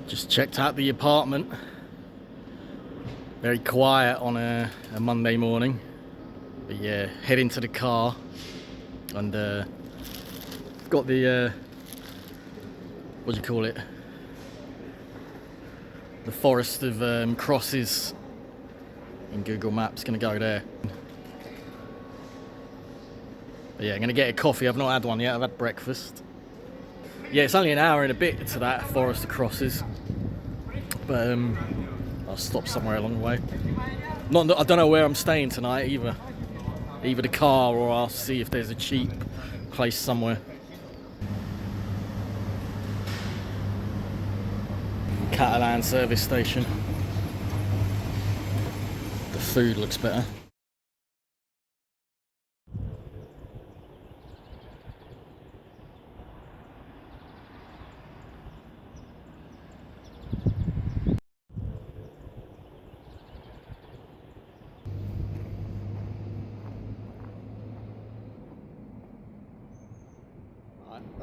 Just checked out the apartment. Very quiet on a Monday morning. But yeah, head into the car and got the what do you call it? The Forest of Crosses in Google Maps. Gonna go there. But yeah, I'm gonna get a coffee. I've not had one yet. I've had breakfast. Yeah, it's only an hour and a bit to that Forest of Crosses. But I'll stop somewhere along the way. I don't know where I'm staying tonight either. Either the car or I'll see if there's a cheap place somewhere. Catalan service station. The food looks better.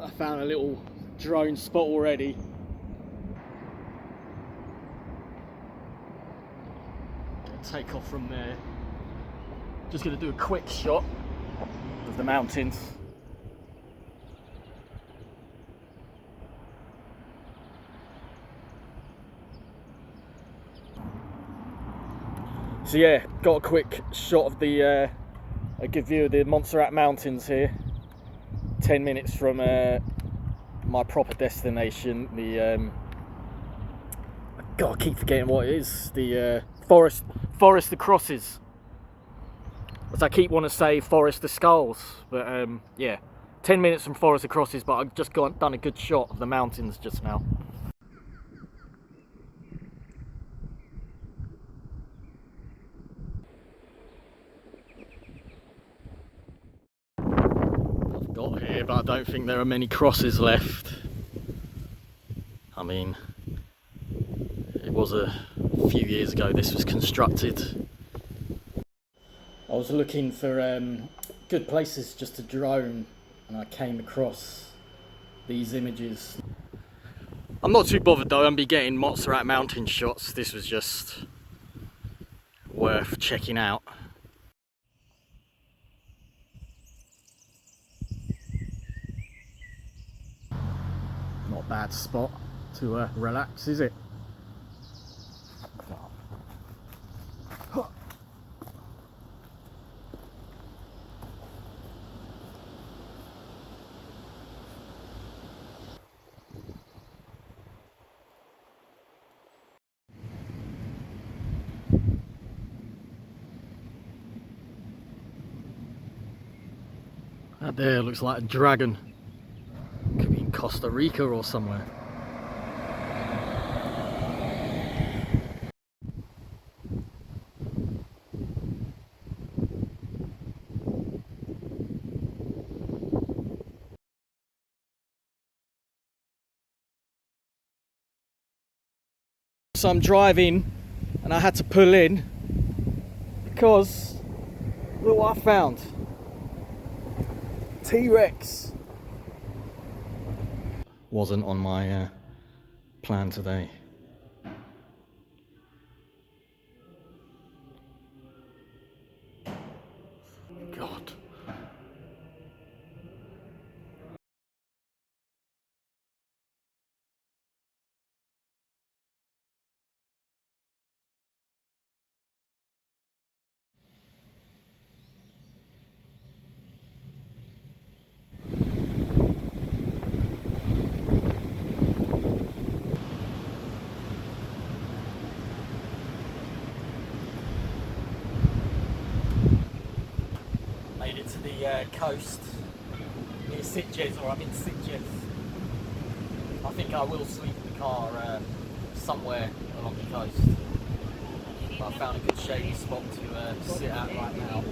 I found a little drone spot already. Take off from there. Just gonna do a quick shot of the mountains. So yeah, got a quick shot of a good view of the Montserrat mountains here. 10 minutes from my proper destination, God, I keep forgetting what it is. The Forest of Crosses. As I keep wanting to say Forest of Skulls, but yeah, 10 minutes from Forest of Crosses, but I've just done a good shot of the mountains just now. I've got here, but I don't think there are many crosses left. I mean, it was a few years ago this was constructed. I was looking for good places just to drone and I came across these images. I'm not too bothered though, I'm be getting Montserrat mountain shots. This was just worth checking out. Not a bad spot to relax, is it? That there looks like a dragon. Could be in Costa Rica or somewhere. So I'm driving and I had to pull in because look what I found. T-Rex. Wasn't on my plan today. God. Made it to the coast near Sitges, or I'm in Sitges. I think I will sleep in the car somewhere along the coast. But I found a good shady spot to sit at right now.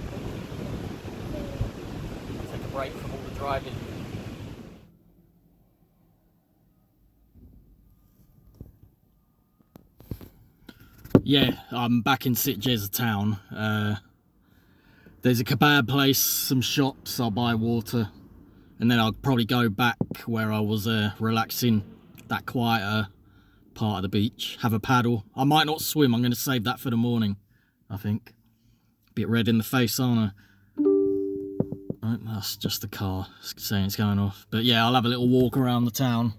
Take a break from all the driving. Yeah, I'm back in Sitges town. There's a kebab place, some shops, I'll buy water, and then I'll probably go back where I was relaxing, that quieter part of the beach. Have a paddle. I might not swim. I'm going to save that for the morning, I think. Bit red in the face, aren't I? Right, that's just the car saying it's going off. But yeah, I'll have a little walk around the town.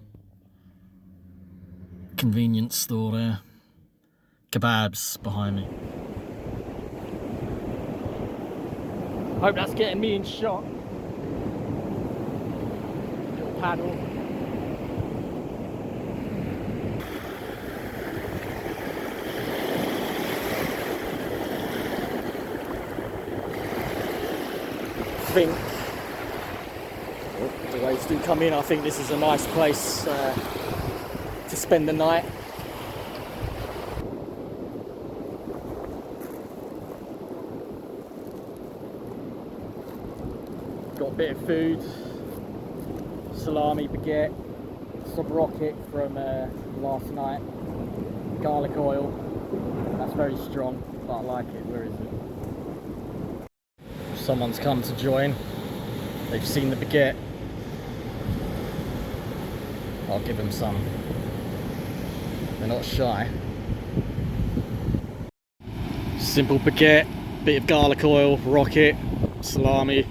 Convenience store there. Kebabs behind me. Hope that's getting me in shot. Little paddle. I think the waves do come in. I think this is a nice place to spend the night. Got a bit of food, salami, baguette, some rocket from last night, garlic oil. That's very strong, but I like it. Where is it? Someone's come to join. They've seen the baguette. I'll give them some. They're not shy. Simple baguette, bit of garlic oil, rocket, salami.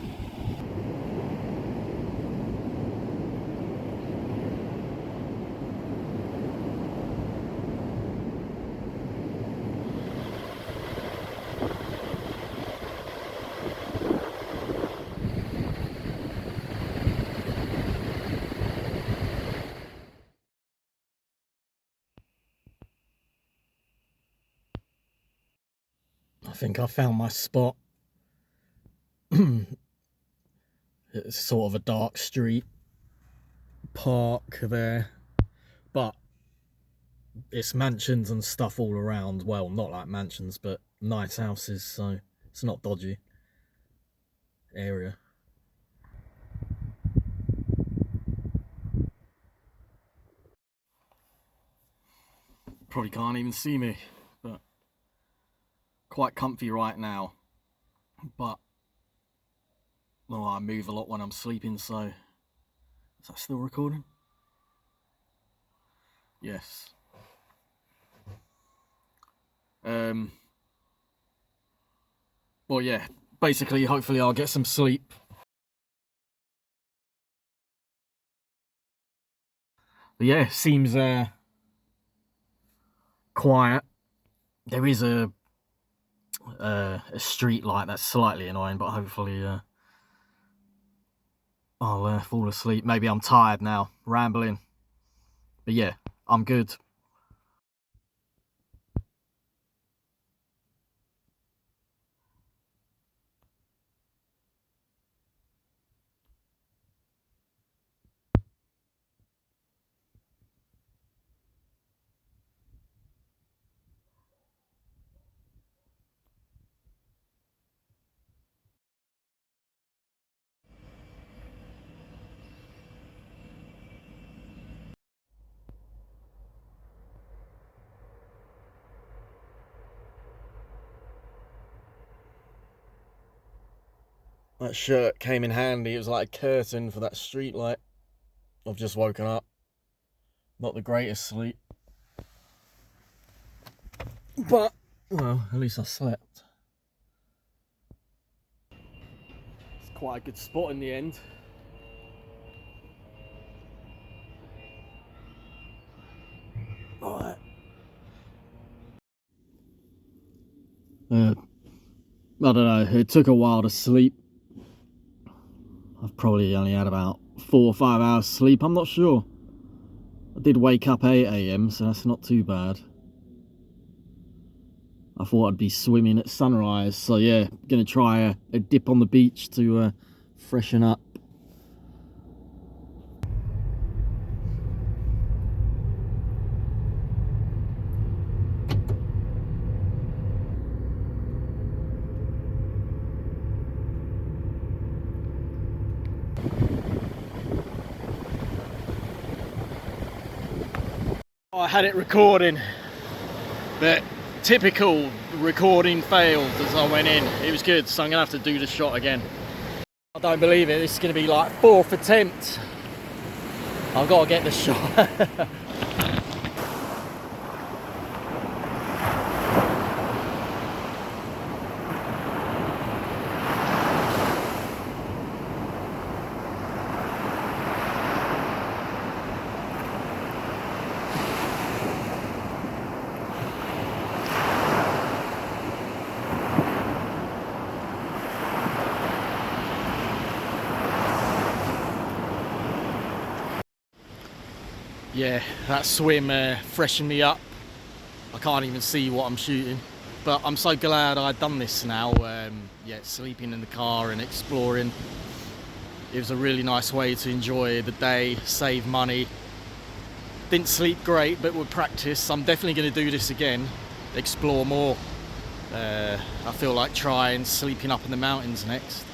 I think I found my spot. It's sort of a dark street park there, but it's mansions and stuff all around. Well, not like mansions, but nice houses, so it's not dodgy area. Probably can't even see me, but quite comfy right now. But well, I move a lot when I'm sleeping, so is that still recording? Yes. Well, yeah, basically, hopefully I'll get some sleep. But yeah, seems quiet. There is a street light that's slightly annoying, but hopefully I'll fall asleep. Maybe I'm tired now, rambling. But yeah, I'm good. That shirt came in handy. It was like a curtain for that street light. I've just woken up. Not the greatest sleep. But, well, at least I slept. It's quite a good spot in the end. Alright. I don't know, it took a while to sleep. I've probably only had about 4 or 5 hours sleep, I'm not sure. I did wake up 8 AM, so that's not too bad. I thought I'd be swimming at sunrise, so yeah, gonna try a dip on the beach to freshen up. I had it recording, but typical recording failed as I went in. It was good, so I'm gonna have to do the shot again. I don't believe it, this is gonna be like 4th attempt. I've got to get the shot. Yeah, that swim freshened me up. I can't even see what I'm shooting, but I'm so glad I'd done this now. Yeah, sleeping in the car and exploring. It was a really nice way to enjoy the day, save money. Didn't sleep great, but with practice, I'm definitely going to do this again, explore more. I feel like trying sleeping up in the mountains next.